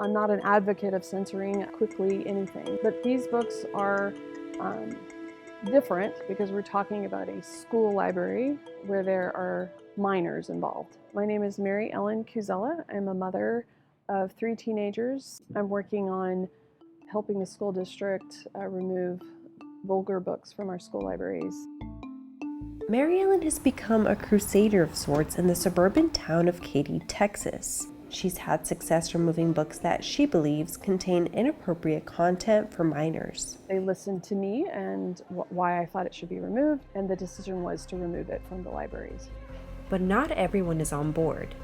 I'm not an advocate of censoring quickly anything, but these books are different because we're talking about a school library where there are minors involved. My name is Mary Ellen Cuzella. I'm a mother of 3 teenagers. I'm working on helping the school district remove vulgar books from our school libraries. Mary Ellen has become a crusader of sorts in the suburban town of Katy, Texas. She's had success removing books that she believes contain inappropriate content for minors. They listened to me and why I thought it should be removed, and the decision was to remove it from the libraries. But not everyone is on board.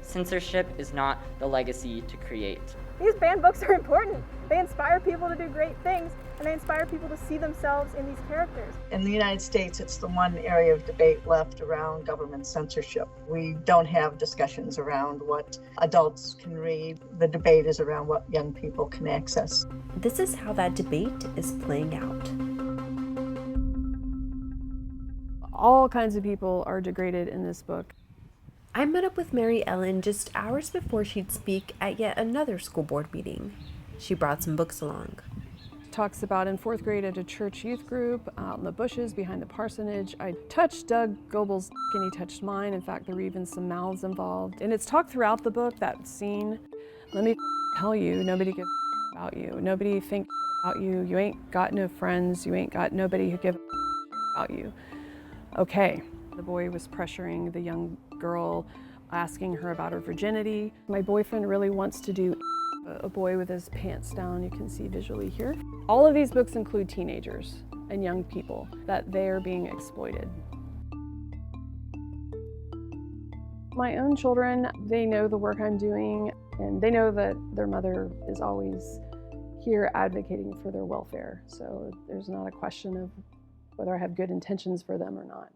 Censorship is not the legacy to create. These banned books are important. They inspire people to do great things, and they inspire people to see themselves in these characters. In the United States, it's the one area of debate left around government censorship. We don't have discussions around what adults can read. The debate is around what young people can access. This is how that debate is playing out. All kinds of people are degraded in this book. I met up with Mary Ellen just hours before she'd speak at yet another school board meeting. She brought some books along. Talks about in 4th grade at a church youth group out in the bushes behind the parsonage. I touched Doug Goebel's and he touched mine. In fact, there were even some mouths involved. And it's talked throughout the book, that scene. Let me tell you, nobody gives about you. Nobody thinks about you. You ain't got no friends. You ain't got nobody who gives about you. Okay. The boy was pressuring the young girl, asking her about her virginity. My boyfriend really wants to do a boy with his pants down, you can see visually here. All of these books include teenagers and young people, that they are being exploited. My own children, they know the work I'm doing, and they know that their mother is always here advocating for their welfare. So there's not a question of whether I have good intentions for them or not.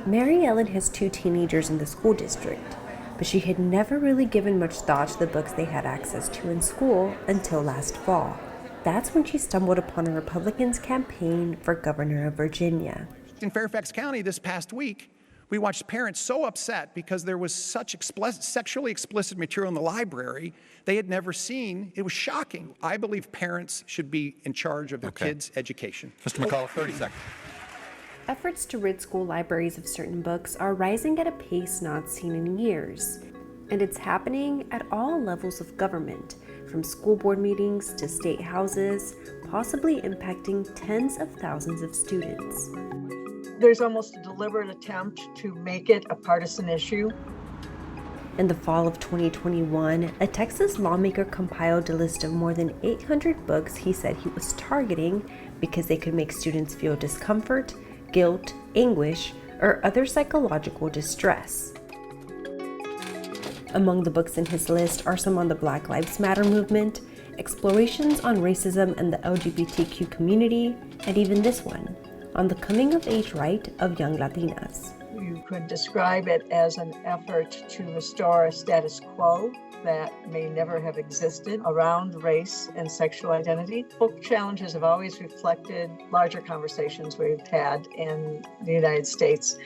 Mary Ellen has 2 teenagers in the school district, but she had never really given much thought to the books they had access to in school until last fall. That's when she stumbled upon a Republican's campaign for governor of Virginia. In Fairfax County this past week, we watched parents so upset because there was such sexually explicit material in the library they had never seen. It was shocking. I believe parents should be in charge of their kids' education. Mr. McCullough, 30 seconds. Efforts to rid school libraries of certain books are rising at a pace not seen in years. And it's happening at all levels of government, from school board meetings to state houses, possibly impacting tens of thousands of students. There's almost a deliberate attempt to make it a partisan issue. In the fall of 2021, a Texas lawmaker compiled a list of more than 800 books he said he was targeting because they could make students feel discomfort, guilt, anguish, or other psychological distress. Among the books in his list are some on the Black Lives Matter movement, explorations on racism and the LGBTQ community, and even this one, on the coming-of-age right of young Latinas. You could describe it as an effort to restore a status quo that may never have existed around race and sexual identity. Book challenges have always reflected larger conversations we've had in the United States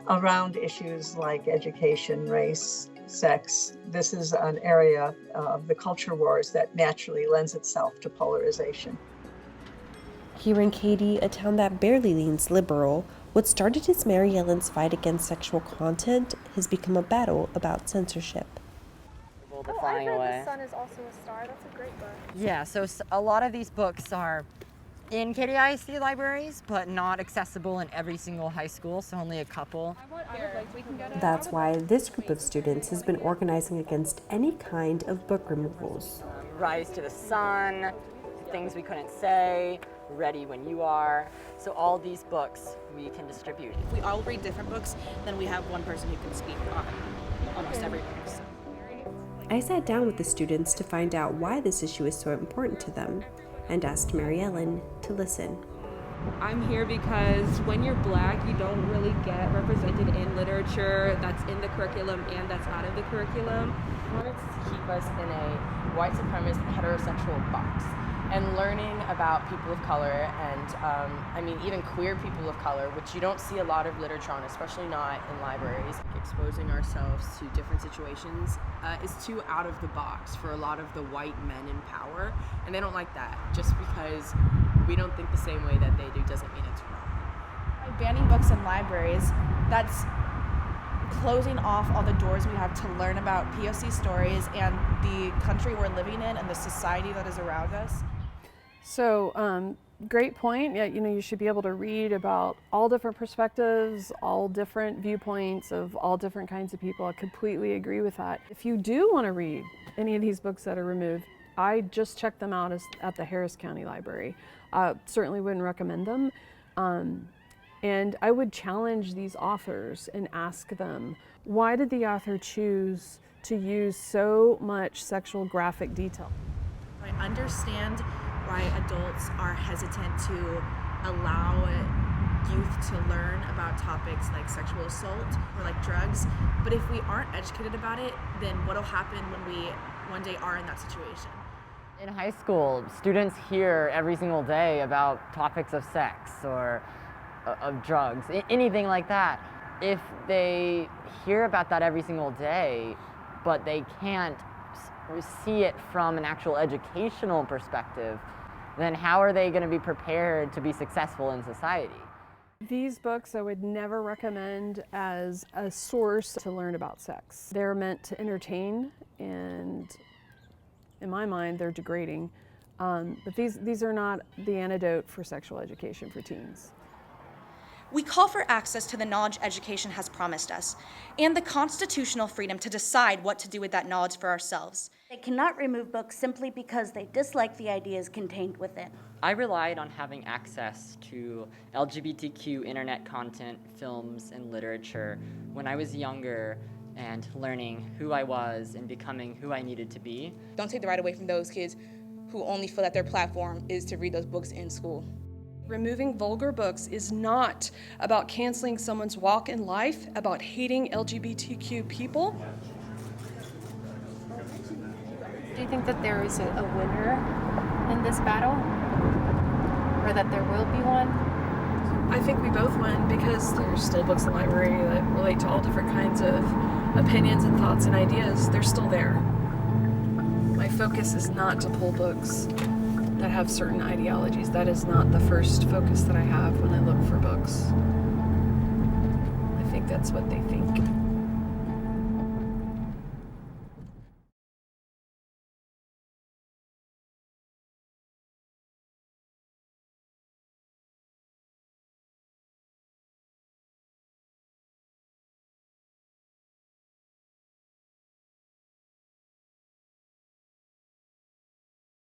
around issues like education, race, sex. This is an area of the culture wars that naturally lends itself to polarization. Here in Katy, a town that barely leans liberal, what started as Mary Ellen's fight against sexual content has become a battle about censorship. I heard The Sun is also a Star. That's a great book. Yeah, so a lot of these books are in Katy ISD libraries, but not accessible in every single high school, so only a couple. That's why this group of students has been organizing against any kind of book removals. Rise to the Sun, Things We Couldn't Say, Ready When You Are. So all these books we can distribute. If we all read different books, then we have one person who can speak on almost every book. I sat down with the students to find out why this issue is so important to them and asked Mary Ellen to listen. I'm here because when you're Black, you don't really get represented in literature that's in the curriculum and that's out of the curriculum. I wanted to keep us in a white supremacist heterosexual box. and learning about people of color and I mean even queer people of color, which you don't see a lot of literature on, especially not in libraries. Exposing ourselves to different situations is too out of the box for a lot of the white men in power, and they don't like that. Just because we don't think the same way that they do doesn't mean it's wrong. By banning books in libraries, that's closing off all the doors we have to learn about POC stories and the country we're living in and the society that is around us. So, great point. Yeah, you should be able to read about all different perspectives, all different viewpoints of all different kinds of people. I completely agree with that. If you do want to read any of these books that are removed, I just checked them out at the Harris County Library. Certainly wouldn't recommend them. And I would challenge these authors and ask them, why did the author choose to use so much sexual graphic detail? I understand why adults are hesitant to allow youth to learn about topics like sexual assault or like drugs, but if we aren't educated about it, then what'll happen when we one day are in that situation? In high school, students hear every single day about topics of sex or of drugs, anything like that. If they hear about that every single day, but they can't see it from an actual educational perspective, then how are they going to be prepared to be successful in society? These books I would never recommend as a source to learn about sex. They're meant to entertain, and in my mind, they're degrading. But these are not the antidote for sexual education for teens. We call for access to the knowledge education has promised us, and the constitutional freedom to decide what to do with that knowledge for ourselves. They cannot remove books simply because they dislike the ideas contained within. I relied on having access to LGBTQ internet content, films, and literature when I was younger, and learning who I was and becoming who I needed to be. Don't take the right away from those kids who only feel that their platform is to read those books in school. Removing vulgar books is not about canceling someone's walk in life, about hating LGBTQ people. Do you think that there is a winner in this battle? Or that there will be one? I think we both win because there's still books in the library that relate to all different kinds of opinions and thoughts and ideas. They're still there. My focus is not to pull books that have certain ideologies. That is not the first focus that I have when I look for books. I think that's what they think.